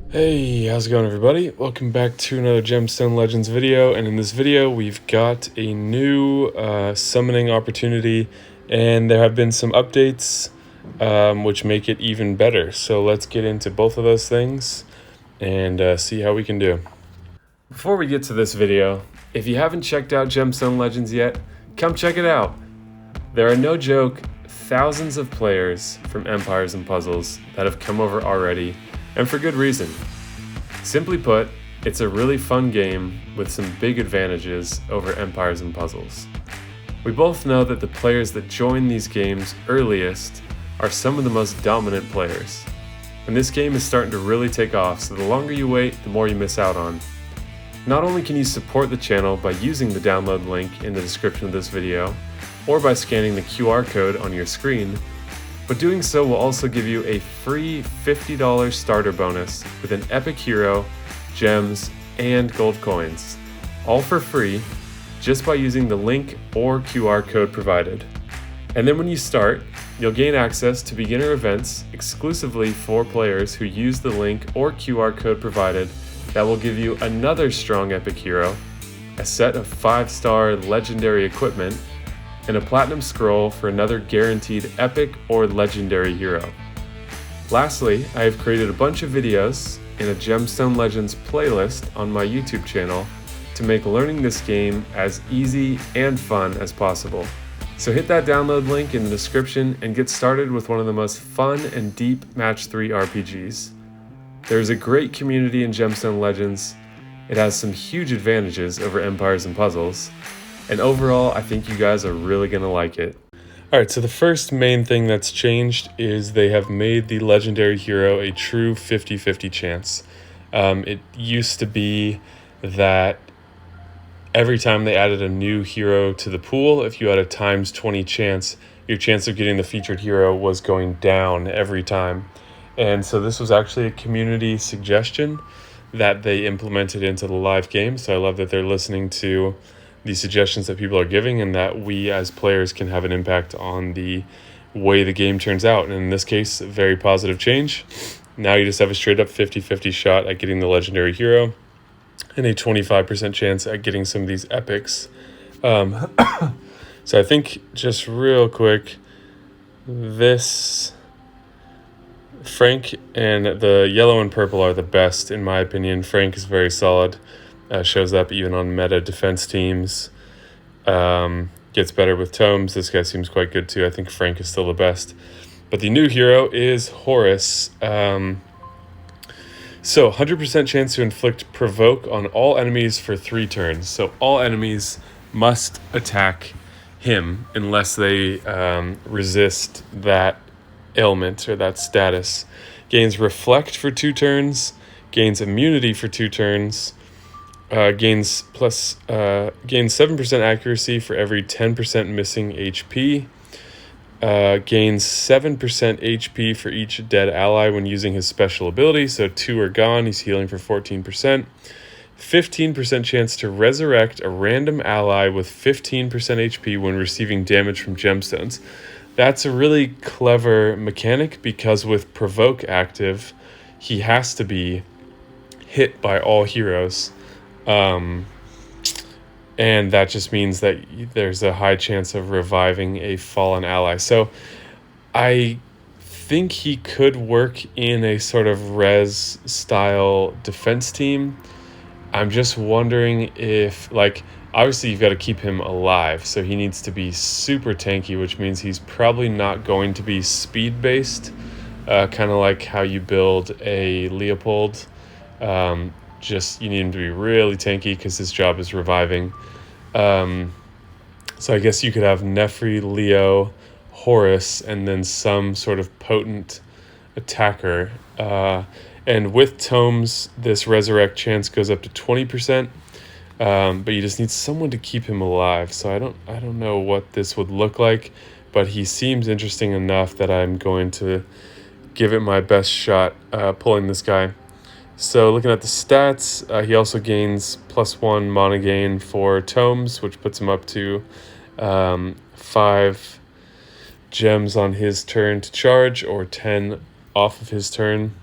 Hey, how's it going everybody? Welcome back to another Gemstone Legends video, and in this video we've got a new summoning opportunity, and there have been some updates which make it even better. So let's get into both of those things and see how we can do. Before we get to this video, if you haven't checked out Gemstone Legends yet, come check it out. There are no joke thousands of players from Empires and Puzzles that have come over already, and for good reason. Simply put, it's a really fun game with some big advantages over Empires and Puzzles. We both know that the players that join these games earliest are some of the most dominant players. And this game is starting to really take off, so the longer you wait, the more you miss out on. Not only can you support the channel by using the download link in the description of this video, or by scanning the QR code on your screen, but doing so will also give you a free $50 starter bonus with an epic hero, gems, and gold coins, all for free just by using the link or QR code provided. And then when you start, you'll gain access to beginner events exclusively for players who use the link or QR code provided that will give you another strong epic hero, a set of 5-star legendary equipment, and a platinum scroll for another guaranteed epic or legendary hero. Lastly, I have created a bunch of videos in a Gemstone Legends playlist on my YouTube channel to make learning this game as easy and fun as possible. So hit that download link in the description and get started with one of the most fun and deep Match 3 RPGs. There's a great community in Gemstone Legends. It has some huge advantages over Empires and Puzzles, and overall, I think you guys are really going to like it. Alright, so the first main thing that's changed is they have made the legendary hero a true 50-50 chance. It used to be that every time they added a new hero to the pool, if you had a times 20 chance, your chance of getting the featured hero was going down every time. And so this was actually a community suggestion that they implemented into the live game, so I love that they're listening to the suggestions that people are giving, and that we as players can have an impact on the way the game turns out. And in this case, a very positive change. Now you just have a straight up 50-50 shot at getting the legendary hero and a 25% chance at getting some of these epics. So I think, just real quick, this Frank and the yellow and purple are the best in my opinion. Frank is very solid. Shows up even on meta defense teams. Gets better with tomes. This guy seems quite good too. I think Frank is still the best. But the new hero is Horus. So 100% chance to inflict provoke on all enemies for 3 turns. So all enemies must attack him unless they resist that ailment or that status. Gains reflect for 2 turns. Gains immunity for 2 turns. Gains 7% accuracy for every 10% missing HP. Gains 7% HP for each dead ally when using his special ability, so 2 are gone, he's healing for 14%. 15% chance to resurrect a random ally with 15% HP when receiving damage from gemstones. That's a really clever mechanic because with Provoke active, he has to be hit by all heroes. And that just means that there's a high chance of reviving a fallen ally. So I think he could work in a sort of res style defense team. I'm just wondering if, like, obviously you've got to keep him alive, so he needs to be super tanky, which means he's probably not going to be speed based, kind of like how you build a Leopold. Just you need him to be really tanky because his job is reviving. So I guess you could have Nefri, Leo, Horus, and then some sort of potent attacker. And with tomes, this resurrect chance goes up to 20%. But you just need someone to keep him alive. So I don't know what this would look like, but he seems interesting enough that I'm going to give it my best shot pulling this guy. So looking at the stats, he also gains +1 mana gain for tomes, which puts him up to 5 gems on his turn to charge, or 10 off of his turn.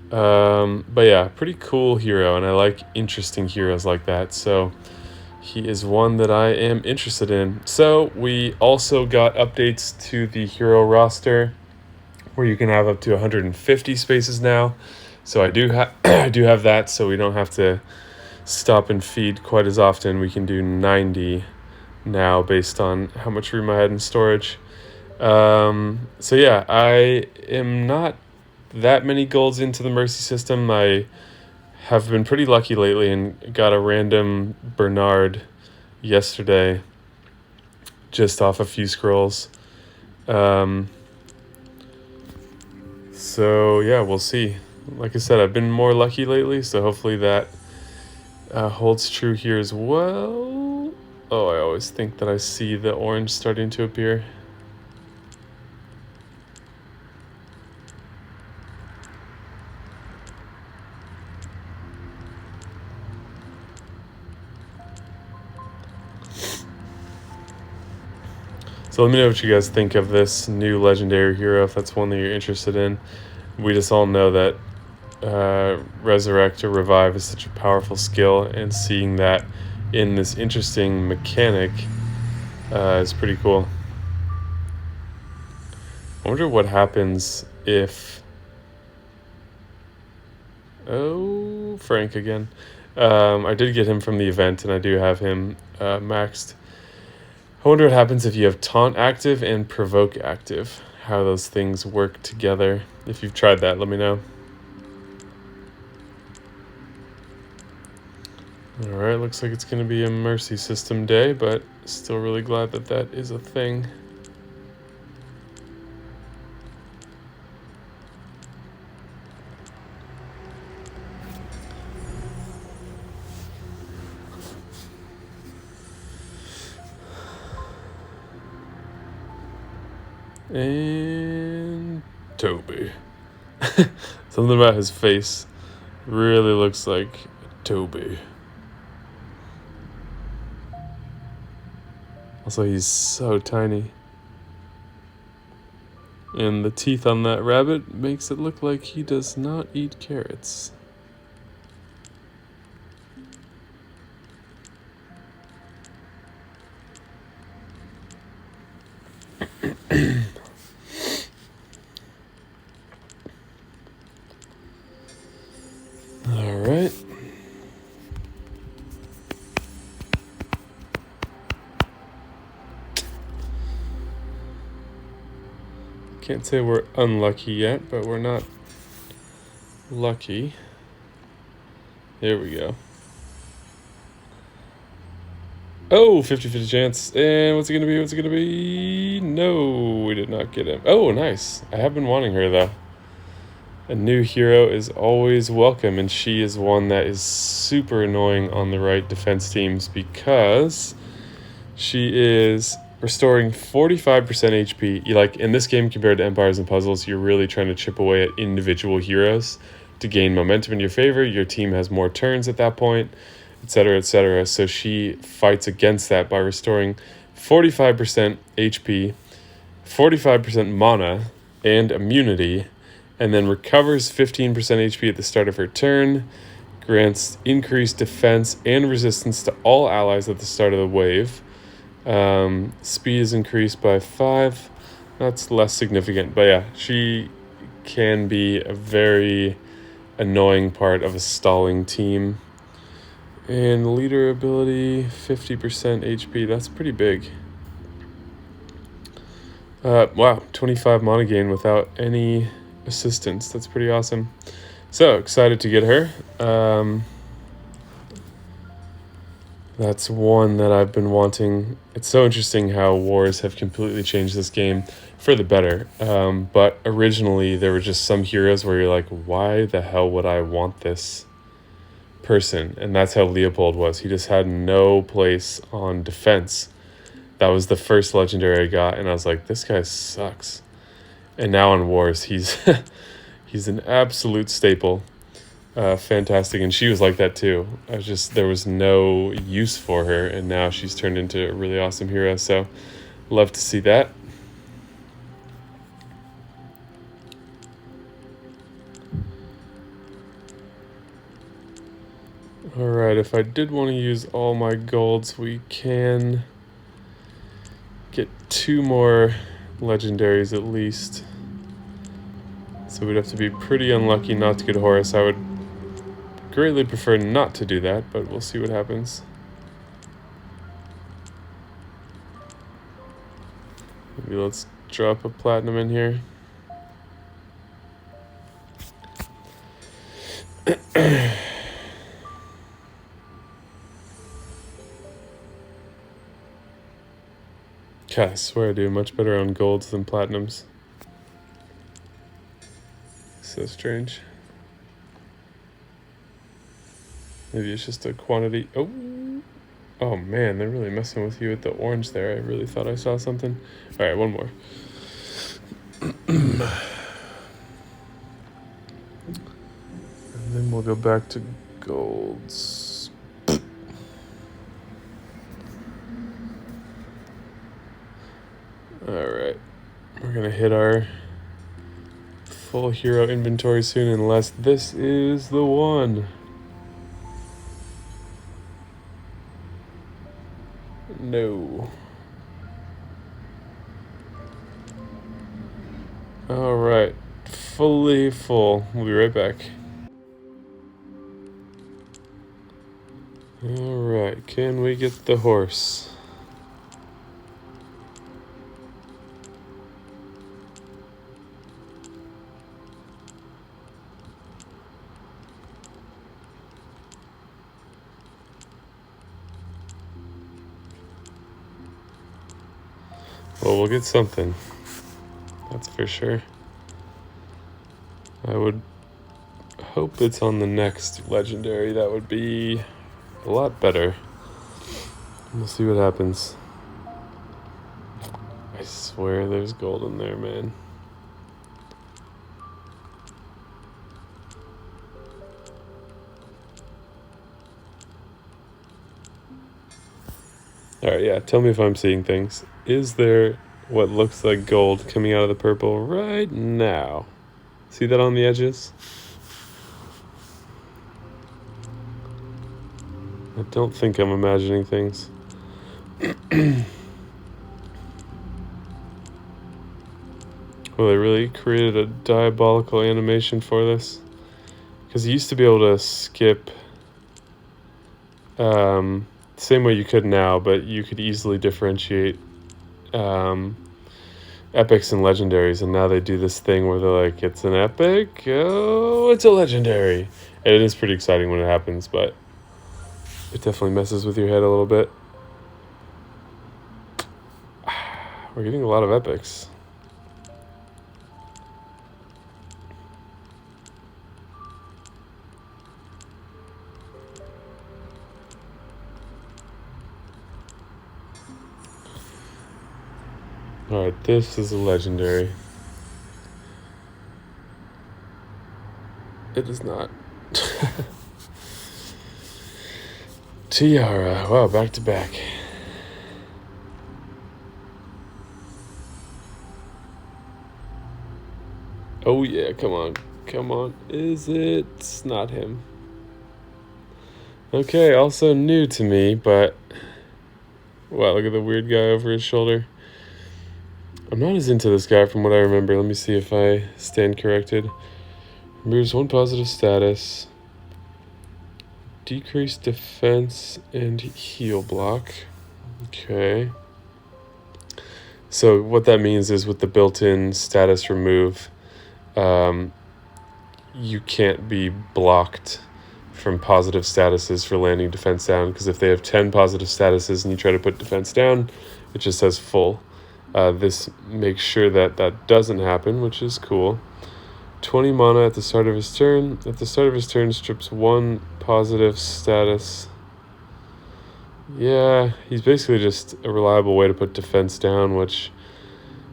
But yeah, pretty cool hero, and I like interesting heroes like that. So he is one that I am interested in. So we also got updates to the hero roster, where you can have up to 150 spaces now. So I do have I do have that, so we don't have to stop and feed quite as often. We can do 90 now based on how much room I had in storage. So yeah, I am not that many golds into the Mercy system. I have been pretty lucky lately and got a random Bernard yesterday just off a few scrolls. So yeah, we'll see. Like I said, I've been more lucky lately, so hopefully that holds true here as well. Oh, I always think that I see the orange starting to appear. So let me know what you guys think of this new legendary hero, if that's one that you're interested in. We just all know that Resurrect or Revive is such a powerful skill, and seeing that in this interesting mechanic is pretty cool. I wonder what happens if... Oh, Frank again. I did get him from the event, and I do have him maxed. I wonder what happens if you have Taunt active and Provoke active. How those things work together. If you've tried that, let me know. Alright, looks like it's going to be a Mercy system day, but still really glad that that is a thing. And Toby. Something about his face really looks like Toby. Also, he's so tiny. And the teeth on that rabbit makes it look like he does not eat carrots. Alright. Can't say we're unlucky yet, but we're not lucky. Here we go. Oh, 50-50 chance. And what's it gonna be? What's it gonna be? No, we did not get him. Oh, nice. I have been wanting her, though. A new hero is always welcome, and she is one that is super annoying on the right defense teams because she is restoring 45% HP. Like, in this game compared to Empires and Puzzles, you're really trying to chip away at individual heroes to gain momentum in your favor. Your team has more turns at that point, etc., etc. So she fights against that by restoring 45% HP, 45% mana, and immunity, and then recovers 15% HP at the start of her turn, grants increased defense and resistance to all allies at the start of the wave. Speed is increased by 5. That's less significant, but yeah, she can be a very annoying part of a stalling team. And leader ability, 50% HP. That's pretty big. Wow, 25 mana gain without any assistance. That's pretty awesome. So excited to get her. That's one that I've been wanting. It's so interesting how wars have completely changed this game for the better. But originally there were just some heroes where you're like, why the hell would I want this person? And that's how Leopold was. He just had no place on defense. That was the first legendary I got, and I was like, this guy sucks. And now on wars, he's he's an absolute staple. Fantastic, and she was like that too. There was no use for her, and now she's turned into a really awesome hero, so love to see that. Alright, if I did want to use all my golds, we can get 2 more legendaries at least. So we'd have to be pretty unlucky not to get Horus. I would greatly prefer not to do that, but we'll see what happens. Maybe let's drop a platinum in here. God, I swear I do much better on golds than platinums. So strange. Maybe it's just a quantity. Oh man, they're really messing with you with the orange there. I really thought I saw something. All right, one more. And then we'll go back to golds. All right, we're gonna hit our full hero inventory soon, unless this is the one. No. All right, fully full. We'll be right back. All right, can we get the horse? Well, we'll get something. That's for sure. I would hope it's on the next legendary. That would be a lot better. We'll see what happens. I swear there's gold in there, man. Alright, yeah, tell me if I'm seeing things. Is there what looks like gold coming out of the purple right now? See that on the edges? I don't think I'm imagining things. Well, they really created a diabolical animation for this. Because you used to be able to skip same way you could now, but you could easily differentiate epics and legendaries, and now they do this thing where they're like, it's an epic, oh, it's a legendary. And it is pretty exciting when it happens, but it definitely messes with your head a little bit. We're getting a lot of epics. Alright, this is a legendary. It is not. Tiara. Wow, back to back. Oh yeah, come on. Come on. Is it? It's not him. Okay, also new to me, but... Wow, look at the weird guy over his shoulder. I'm not as into this guy from what I remember. Let me see if I stand corrected. Removes 1 positive status. Decrease defense and heal block. Okay. So what that means is with the built-in status remove, you can't be blocked from positive statuses for landing defense down, because if they have 10 positive statuses and you try to put defense down, it just says full. This makes sure that that doesn't happen, which is cool. 20 mana at the start of his turn. At the start of his turn, strips 1 positive status. Yeah, he's basically just a reliable way to put defense down, which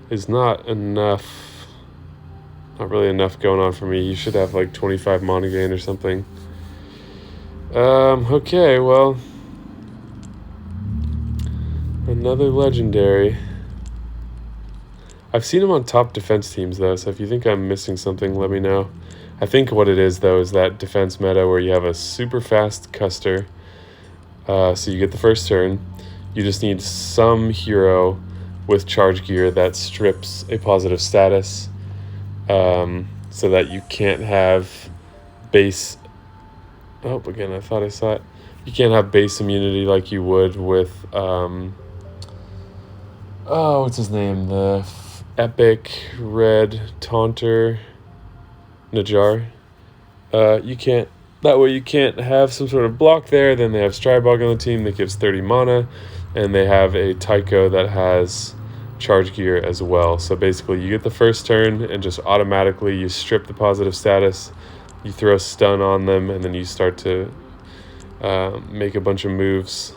is not enough. Not really enough going on for me. You should have like 25 mana gain or something. Okay, well. Another legendary. I've seen him on top defense teams, though, so if you think I'm missing something, let me know. I think what it is, though, is that defense meta where you have a super fast Custer. So you get the first turn. You just need some hero with charge gear that strips a positive status, so that you can't have base... Oh, again, I thought I saw it. You can't have base immunity like you would with... what's his name? The epic red taunter... Najar. You can't... That way you can't have some sort of block there. Then they have Strybog on the team that gives 30 mana. And they have a Tycho that has charge gear as well. So basically you get the first turn and just automatically you strip the positive status. You throw a stun on them and then you start to make a bunch of moves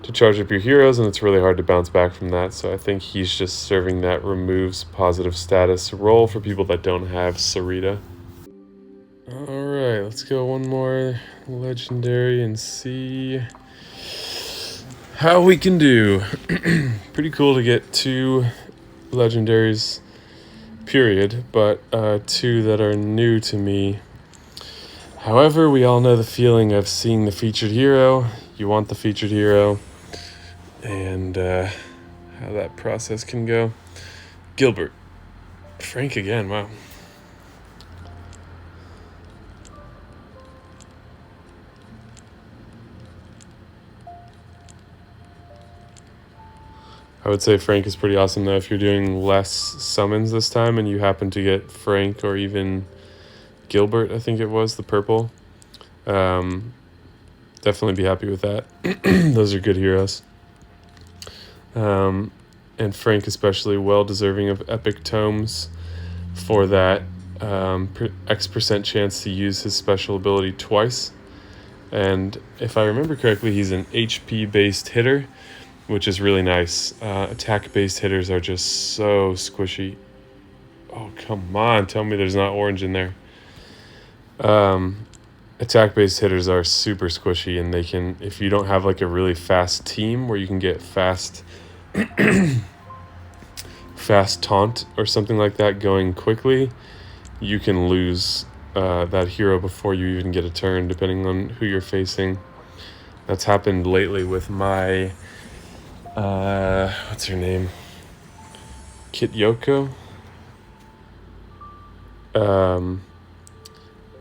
to charge up your heroes. And it's really hard to bounce back from that. So I think he's just serving that removes positive status role for people that don't have Sarita. Alright, let's go one more legendary and see how we can do. Pretty cool to get 2 legendaries, period, but 2 that are new to me. However, we all know the feeling of seeing the featured hero. You want the featured hero, and how that process can go. Gilbert. Frank again, wow. I would say Frank is pretty awesome, though, if you're doing less summons this time and you happen to get Frank or even Gilbert, I think it was, the purple. Definitely be happy with that. Those are good heroes. And Frank especially well deserving of epic tomes for that X% chance to use his special ability twice. And if I remember correctly, he's an HP-based hitter, which is really nice. Attack-based hitters are just so squishy. Oh, come on. Tell me there's not orange in there. Attack-based hitters are super squishy, and they can, if you don't have like a really fast team where you can get fast taunt or something like that going quickly, you can lose that hero before you even get a turn, depending on who you're facing. That's happened lately with my... what's her name? Kit Yoko?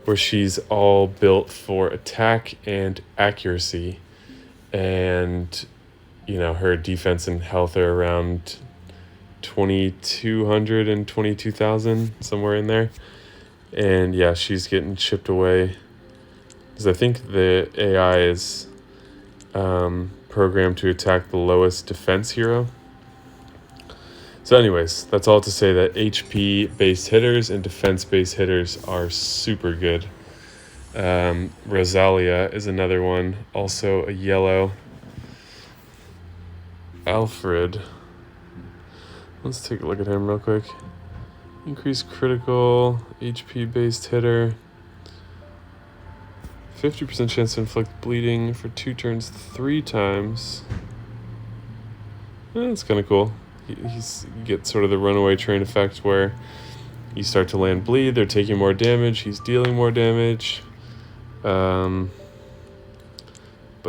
Where she's all built for attack and accuracy. And, you know, her defense and health are around 2,200 and 22,000, somewhere in there. And yeah, she's getting chipped away. Because I think the AI is... programmed to attack the lowest defense hero. So anyways, that's all to say that HP-based hitters and defense-based hitters are super good. Rosalia is another one, also a yellow. Alfred. Let's take a look at him real quick. Increased critical, HP-based hitter. 50% chance to inflict bleeding for 2 turns 3 times. That's kind of cool. You get sort of the runaway train effect where you start to land bleed, they're taking more damage, he's dealing more damage. But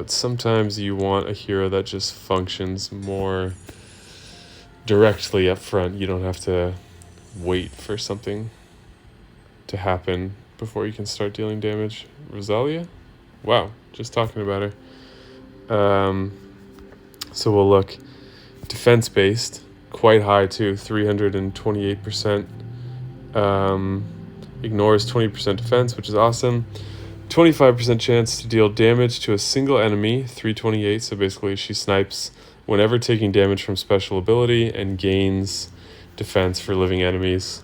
sometimes you want a hero that just functions more directly up front. You don't have to wait for something to happen before you can start dealing damage. Rosalia? Wow, just talking about her. So we'll look. Defense-based, quite high too, 328%. Ignores 20% defense, which is awesome. 25% chance to deal damage to a single enemy, 328. So basically she snipes whenever taking damage from special ability and gains defense for living enemies.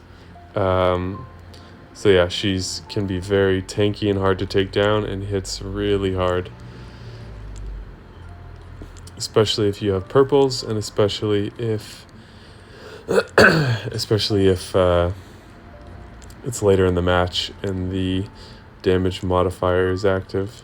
So yeah, she's can be very tanky and hard to take down and hits really hard. Especially if you have purples, and especially if it's later in the match and the damage modifier is active.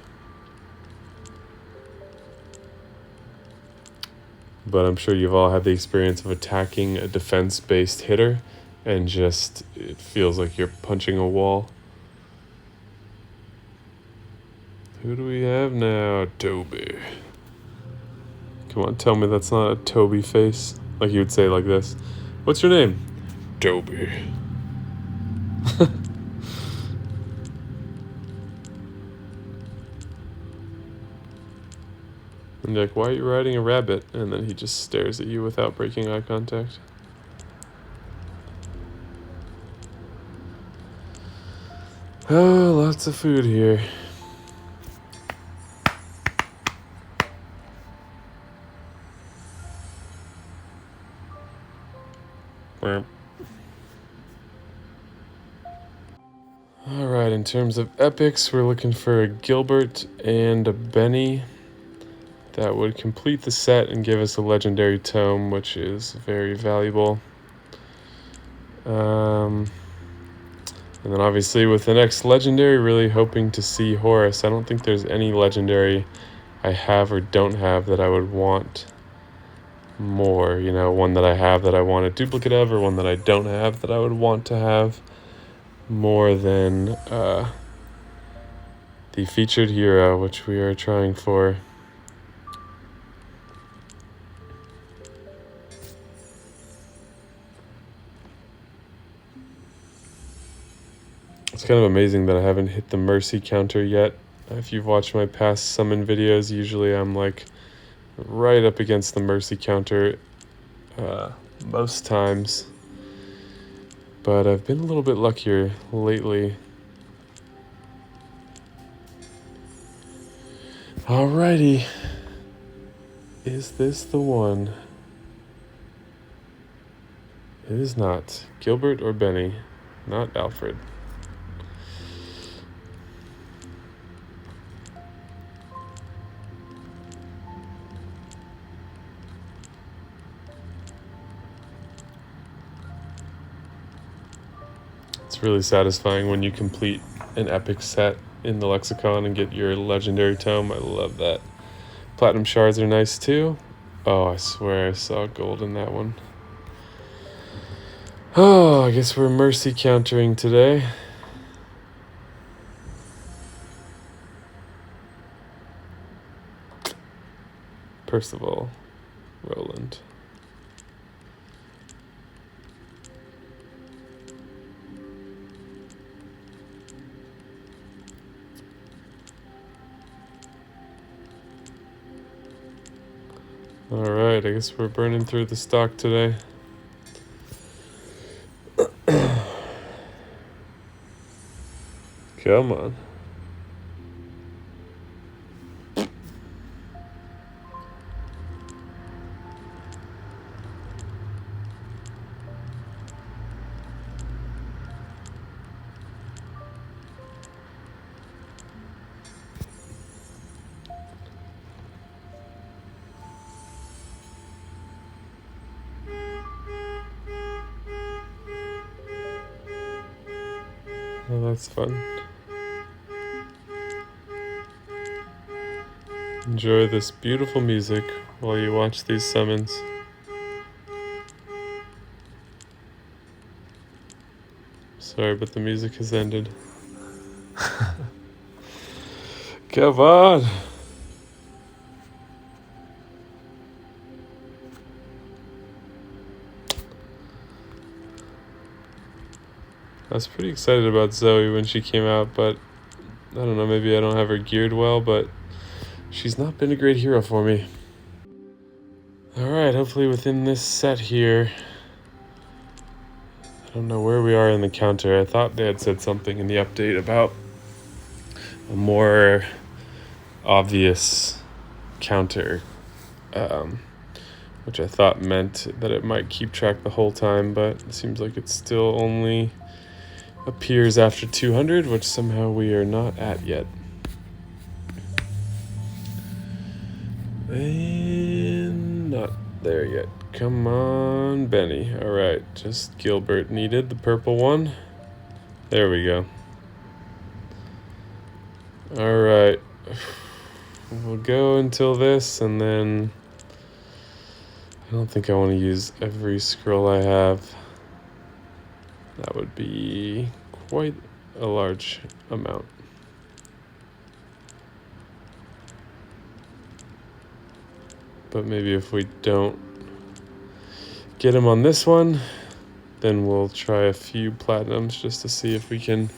But I'm sure you've all had the experience of attacking a defense-based hitter and just it feels like you're punching a wall. Who do we have now? Toby. Come on, tell me that's not a Toby face. Like you would say like this. What's your name? Toby. And you're like, why are you riding a rabbit? And then he just stares at you without breaking eye contact. Oh, lots of food here. Alright, in terms of epics, we're looking for a Gilbert and a Benny. That would complete the set and give us a legendary tome, which is very valuable. And then obviously with the next legendary, really hoping to see Horus. I don't think there's any legendary I have or don't have that I would want more. You know, one that I have that I want a duplicate of, or one that I don't have that I would want to have more than the featured hero, which we are trying for. It's kind of amazing that I haven't hit the mercy counter yet. If you've watched my past summon videos, usually I'm like right up against the mercy counter most times. But I've been a little bit luckier lately. Alrighty. Is this the one? It is not. Gilbert or Benny, not Alfred. It's really satisfying when you complete an epic set in the lexicon and get your legendary tome. I love that. Platinum shards are nice too. Oh, I swear I saw gold in that one. Oh, I guess we're mercy countering today. Percival, Roland. Alright, I guess we're burning through the stock today. Come on. Oh, that's fun. Enjoy this beautiful music while you watch these summons. Sorry, but the music has ended. Come on! I was pretty excited about Zoe when she came out, but I don't know, maybe I don't have her geared well, but she's not been a great hero for me. Alright, hopefully within this set here. I don't know where we are in the counter. I thought they had said something in the update about a more obvious counter, which I thought meant that it might keep track the whole time, but it seems like it still only appears after 200, which somehow we are not at yet. And not there yet. Come on, Benny. Alright, just Gilbert needed, the purple one. There we go. Alright. We'll go until this, and then I don't think I want to use every scroll I have. That would be quite a large amount. But maybe if we don't get him on this one, then we'll try a few platinums just to see if we can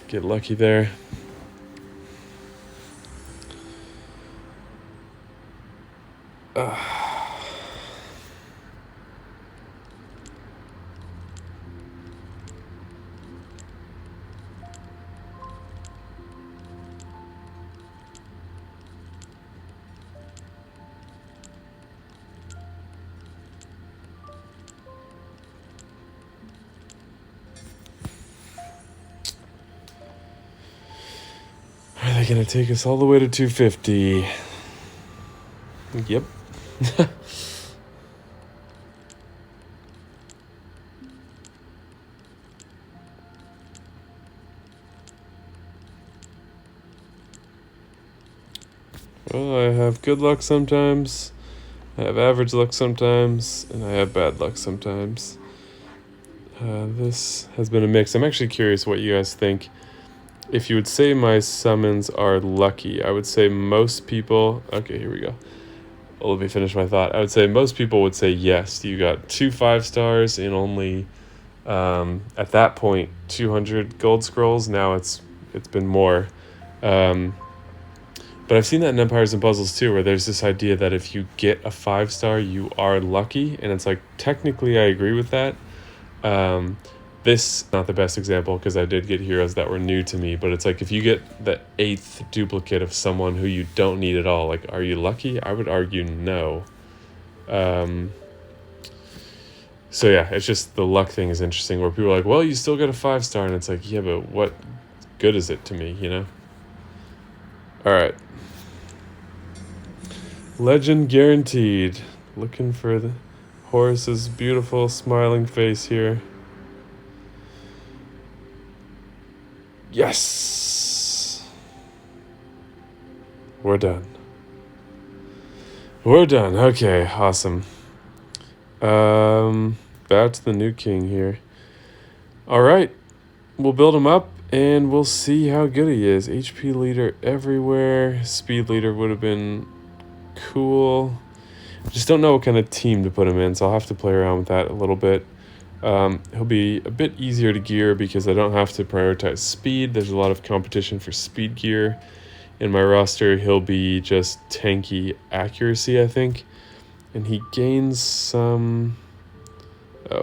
get lucky there. Are they gonna take us all the way to 250? Yep. Well, I have good luck sometimes, I have average luck sometimes, and I have bad luck sometimes. This has been a mix. I'm actually curious what you guys think. If you would say my summons are lucky, I would say most people... Okay, here we go. Well, let me finish my thought. I would say most people would say yes. You got 2 5-stars in only, at that point, 200 gold scrolls. Now it's been more. But I've seen that in Empires and Puzzles too, where there's this idea that if you get a 5-star, you are lucky. And it's like, technically I agree with that. This is not the best example because I did get heroes that were new to me, but it's like if you get the 8th duplicate of someone who you don't need at all, like, are you lucky? I would argue no. So yeah, it's just the luck thing is interesting where people are like, well, you still get a 5-star, and it's like, yeah, but what good is it to me, you know? All right. Legend guaranteed. Looking for the Horus's beautiful smiling face here. Yes! We're done. We're done. Okay, awesome. Back to the new king here. Alright. We'll build him up and we'll see how good he is. HP leader everywhere. Speed leader would have been cool. Just don't know what kind of team to put him in, so I'll have to play around with that a little bit. He'll be a bit easier to gear because I don't have to prioritize speed. There's a lot of competition for speed gear in my roster. He'll be just tanky accuracy, I think. And he gains some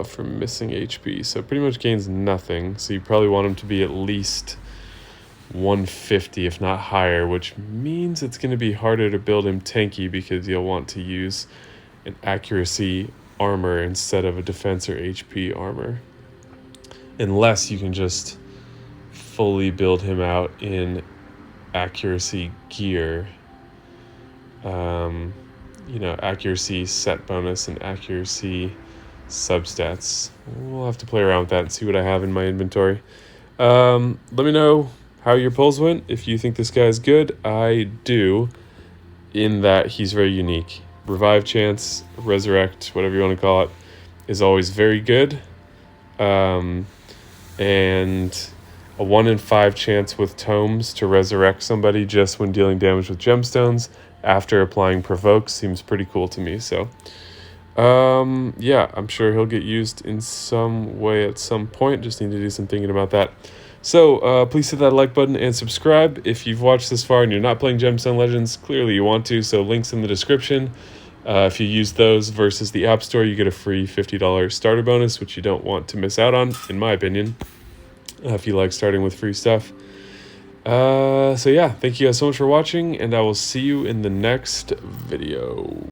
from missing HP. So pretty much gains nothing. So you probably want him to be at least 150, if not higher, which means it's going to be harder to build him tanky because you'll want to use an accuracy armor instead of a defense or HP armor, unless you can just fully build him out in accuracy gear, you know, accuracy set bonus and accuracy substats. We'll have to play around with that and see what I have in my inventory. Let me know how your polls went. If you think this guy is good, I do, in that he's very unique. Revive chance, resurrect, whatever you want to call it, is always very good. And a 1 in 5 chance with tomes to resurrect somebody just when dealing damage with gemstones after applying provoke seems pretty cool to me. So yeah, I'm sure he'll get used in some way at some point. Just need to do some thinking about that. So please hit that like button and subscribe. If you've watched this far and you're not playing Gemstone Legends, clearly you want to, so links in the description. If you use those versus the App Store, you get a free $50 starter bonus, which you don't want to miss out on, in my opinion, if you like starting with free stuff. So yeah, thank you guys so much for watching, and I will see you in the next video.